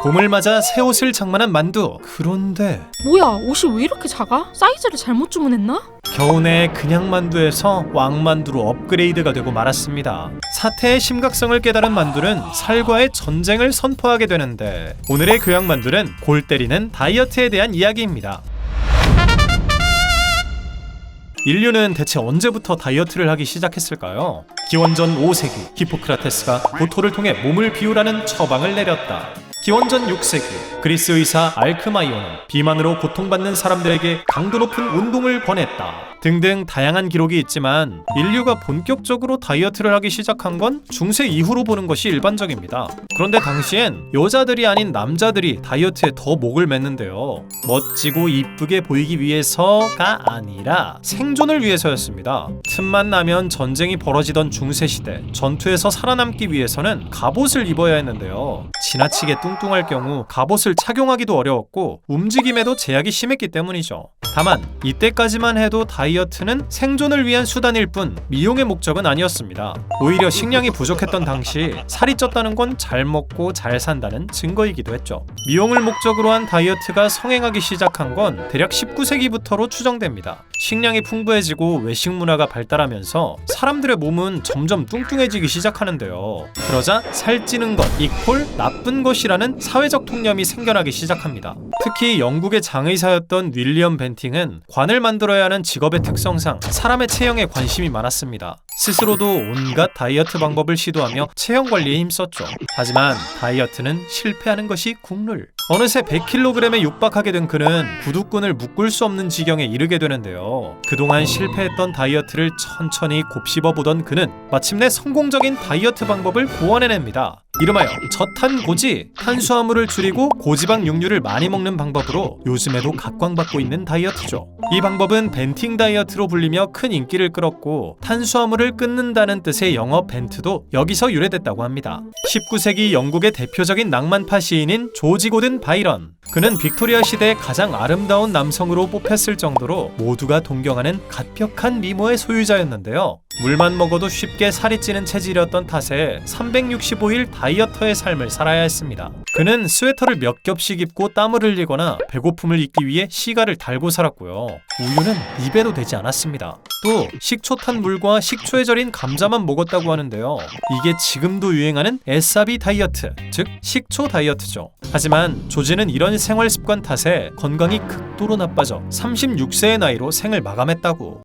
봄을 맞아 새 옷을 장만한 만두. 그런데 뭐야, 옷이 왜 이렇게 작아? 사이즈를 잘못 주문했나? 겨우내 그냥 만두에서 왕만두로 업그레이드가 되고 말았습니다. 사태의 심각성을 깨달은 만두는 살과의 전쟁을 선포하게 되는데, 오늘의 교양만두는 골 때리는 다이어트에 대한 이야기입니다. 인류는 대체 언제부터 다이어트를 하기 시작했을까요? 기원전 5세기 히포크라테스가 고토를 통해 몸을 비우라는 처방을 내렸다. 기원전 6세기 그리스 의사 알크마이오는 비만으로 고통받는 사람들에게 강도 높은 운동을 권했다. 등등 다양한 기록이 있지만 인류가 본격적으로 다이어트를 하기 시작한 건 중세 이후로 보는 것이 일반적입니다. 그런데 당시엔 여자들이 아닌 남자들이 다이어트에 더 목을 맸는데요. 멋지고 이쁘게 보이기 위해서가 아니라 생존을 위해서였습니다. 틈만 나면 전쟁이 벌어지던 중세시대, 전투에서 살아남기 위해서는 갑옷을 입어야 했는데요. 지나치게 뚱뚱할 경우 갑옷을 착용하기도 어려웠고 움직임에도 제약이 심했기 때문이죠. 다만 이때까지만 해도 다이어트는 생존을 위한 수단일 뿐 미용의 목적은 아니었습니다. 오히려 식량이 부족했던 당시 살이 쪘다는 건 잘 먹고 잘 산다는 증거이기도 했죠. 미용을 목적으로 한 다이어트가 성행하기 시작한 건 대략 19세기부터로 추정됩니다. 식량이 풍부해지고 외식 문화가 발달하면서 사람들의 몸은 점점 뚱뚱해지기 시작하는데요. 그러자 살찌는 것 이퀄 나쁜 것이라는 사회적 통념이 생겨나기 시작합니다. 특히 영국의 장의사였던 윌리엄 벤팅은 관을 만들어야 하는 직업의 특성상 사람의 체형에 관심이 많았습니다. 스스로도 온갖 다이어트 방법을 시도하며 체형 관리에 힘썼죠. 하지만 다이어트는 실패하는 것이 국룰. 어느새 100kg에 육박하게 된 그는 구두끈을 묶을 수 없는 지경에 이르게 되는데요. 그동안 실패했던 다이어트를 천천히 곱씹어보던 그는 마침내 성공적인 다이어트 방법을 고안해냅니다. 이름하여 저탄고지, 탄수화물을 줄이고 고지방 육류를 많이 먹는 방법으로 요즘에도 각광받고 있는 다이어트죠. 이 방법은 벤팅 다이어트로 불리며 큰 인기를 끌었고, 탄수화물을 끊는다는 뜻의 영어 벤트도 여기서 유래됐다고 합니다. 19세기 영국의 대표적인 낭만파 시인인 조지 고든 바이런. 그는 빅토리아 시대의 가장 아름다운 남성으로 뽑혔을 정도로 모두가 동경하는 갓벽한 미모의 소유자였는데요. 물만 먹어도 쉽게 살이 찌는 체질이었던 탓에 365일 다이어터의 삶을 살아야 했습니다. 그는 스웨터를 몇 겹씩 입고 땀을 흘리거나 배고픔을 잊기 위해 시가를 달고 살았고요. 우유는 입에도 되지 않았습니다. 또 식초 탄 물과 식초에 절인 감자만 먹었다고 하는데요. 이게 지금도 유행하는 에사비 다이어트, 즉 식초 다이어트죠. 하지만 조지는 이런 생활 습관 탓에 건강이 극도로 나빠져 36세의 나이로 생을 마감했다고.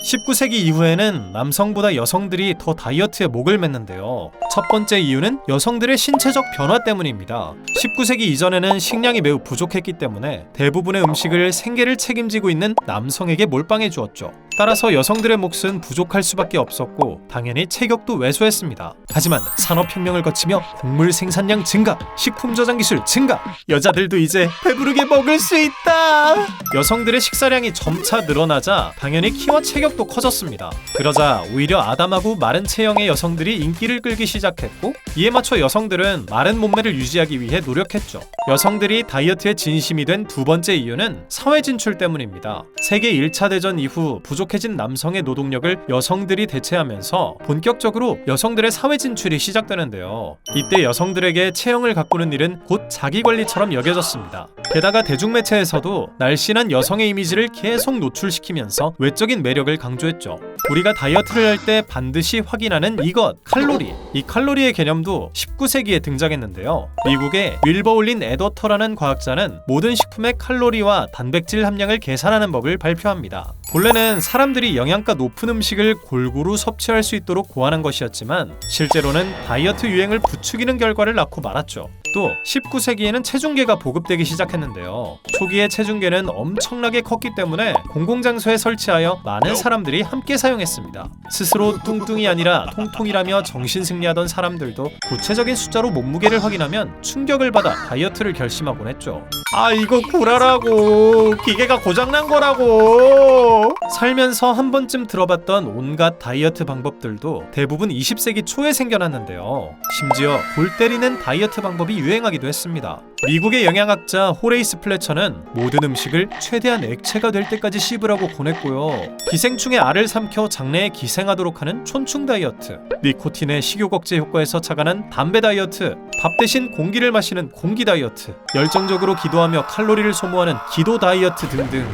19세기 이후에는 남성보다 여성들이 더 다이어트에 목을 맸는데요. 첫 번째 이유는 여성들의 신체적 변화 때문입니다. 19세기 이전에는 식량이 매우 부족했기 때문에 대부분의 음식을 생계를 책임지고 있는 남성에게 몰빵해 주었죠. 따라서 여성들의 몫은 부족할 수밖에 없었고 당연히 체격도 왜소했습니다. 하지만 산업혁명을 거치며 곡물 생산량 증가, 식품 저장 기술 증가, 여자들도 이제 배부르게 먹을 수 있다. 여성들의 식사량이 점차 늘어나자 당연히 키와 체격도 커졌습니다. 그러자 오히려 아담하고 마른 체형의 여성들이 인기를 끌기 시작했고, 이에 맞춰 여성들은 마른 몸매를 유지하기 위해 노력했죠. 여성들이 다이어트에 진심이 된 두 번째 이유는 사회 진출 때문입니다. 세계 1차 대전 이후 부족해진 남성의 노동력을 여성들이 대체하면서 본격적으로 여성들의 사회 진출이 시작되는데요. 이때 여성들에게 체형을 가꾸는 일은 곧 자기관리처럼 여겨졌습니다. 게다가 대중매체에서도 날씬한 여성의 이미지를 계속 노출시키면서 외적인 매력을 강조했죠. 우리가 다이어트를 할 때 반드시 확인하는 이것, 칼로리. 이 칼로리의 개념도 19세기에 등장했는데요. 미국의 윌버올린 에더터라는 과학자는 모든 식품의 칼로리와 단백질 함량을 계산하는 법을 발표합니다. 본래는 사람들이 영양가 높은 음식을 골고루 섭취할 수 있도록 고안한 것이었지만 실제로는 다이어트 유행을 부추기는 결과를 낳고 말았죠. 또 19세기에는 체중계가 보급되기 시작했는데요. 초기에 체중계는 엄청나게 컸기 때문에 공공장소에 설치하여 많은 사람들이 함께 사용했습니다. 스스로 뚱뚱이 아니라 통통이라며 정신승리하던 사람들도 구체적인 숫자로 몸무게를 확인하면 충격을 받아 다이어트를 결심하곤 했죠. 아, 이거 구라라고, 기계가 고장난 거라고. 살면서 한 번쯤 들어봤던 온갖 다이어트 방법들도 대부분 20세기 초에 생겨났는데요. 심지어 골 때리는 다이어트 방법이 유행하기도 했습니다. 미국의 영양학자 호레이스 플래처는 모든 음식을 최대한 액체가 될 때까지 씹으라고 권했고요. 기생충의 알을 삼켜 장내에 기생하도록 하는 촌충 다이어트, 니코틴의 식욕 억제 효과에서 착안한 담배 다이어트, 밥 대신 공기를 마시는 공기 다이어트, 열정적으로 기도하며 칼로리를 소모하는 기도 다이어트 등등.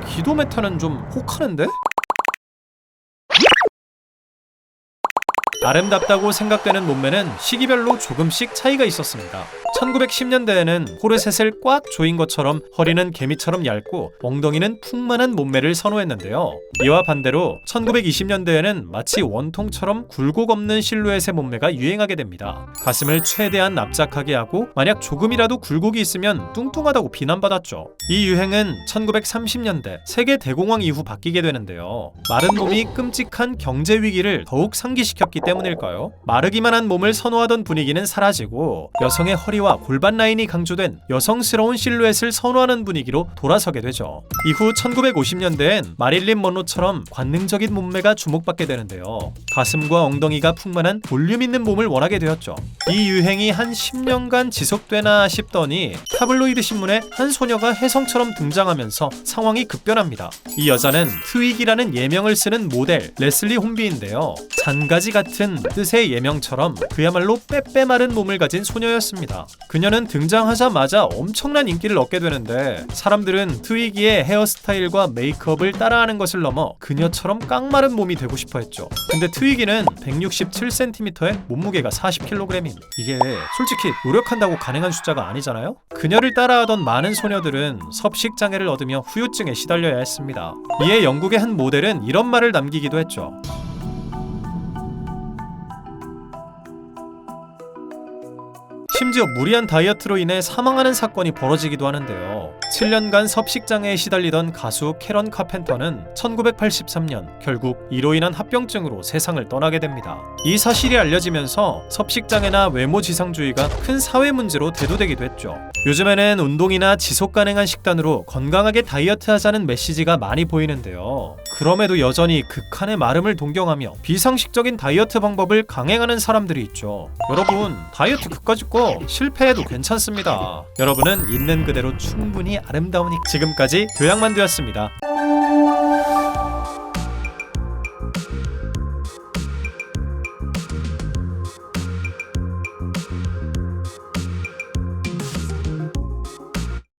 기도 메타는 좀 혹하는데? 아름답다고 생각되는 몸매는 시기별로 조금씩 차이가 있었습니다. 1910년대에는 코르셋을 꽉 조인 것처럼 허리는 개미처럼 얇고 엉덩이는 풍만한 몸매를 선호했는데요. 이와 반대로 1920년대에는 마치 원통처럼 굴곡 없는 실루엣의 몸매가 유행하게 됩니다. 가슴을 최대한 납작하게 하고 만약 조금이라도 굴곡이 있으면 뚱뚱하다고 비난받았죠. 이 유행은 1930년대 세계 대공황 이후 바뀌게 되는데요. 마른 몸이 끔찍한 경제 위기를 더욱 상기시켰기 때문일까요? 마르기만 한 몸을 선호하던 분위기는 사라지고 여성의 허리와 골반 라인이 강조된 여성스러운 실루엣을 선호하는 분위기로 돌아서게 되죠. 이후 1950년대엔 마릴린 먼로처럼 관능적인 몸매가 주목받게 되는데요. 가슴과 엉덩이가 풍만한 볼륨 있는 몸을 원하게 되었죠. 이 유행이 한 10년간 지속되나 싶더니 타블로이드 신문에 한 소녀가 혜성처럼 등장하면서 상황이 급변합니다. 이 여자는 트윅이라는 예명을 쓰는 모델 레슬리 혼비인데요. 잔가지 같은 뜻의 예명처럼 그야말로 빼빼 마른 몸을 가진 소녀였습니다. 그녀는 등장하자마자 엄청난 인기를 얻게 되는데 사람들은 트위기의 헤어스타일과 메이크업을 따라하는 것을 넘어 그녀처럼 깡마른 몸이 되고 싶어 했죠. 근데 트위기는 167cm에 몸무게가 40kg인, 이게 솔직히 노력한다고 가능한 숫자가 아니잖아요? 그녀를 따라하던 많은 소녀들은 섭식장애를 얻으며 후유증에 시달려야 했습니다. 이에 영국의 한 모델은 이런 말을 남기기도 했죠. 심지어 무리한 다이어트로 인해 사망하는 사건이 벌어지기도 하는데요. 7년간 섭식장애에 시달리던 가수 캐런 카펜터는 1983년 결국 이로 인한 합병증으로 세상을 떠나게 됩니다. 이 사실이 알려지면서 섭식장애나 외모지상주의가 큰 사회 문제로 대두되기도 했죠. 요즘에는 운동이나 지속 가능한 식단으로 건강하게 다이어트하자는 메시지가 많이 보이는데요. 그럼에도 여전히 극한의 마름을 동경하며 비상식적인 다이어트 방법을 강행하는 사람들이 있죠. 여러분, 다이어트 그까짓 거 실패해도 괜찮습니다. 여러분은 있는 그대로 충분히 아름다우니. 지금까지 교양만두였습니다.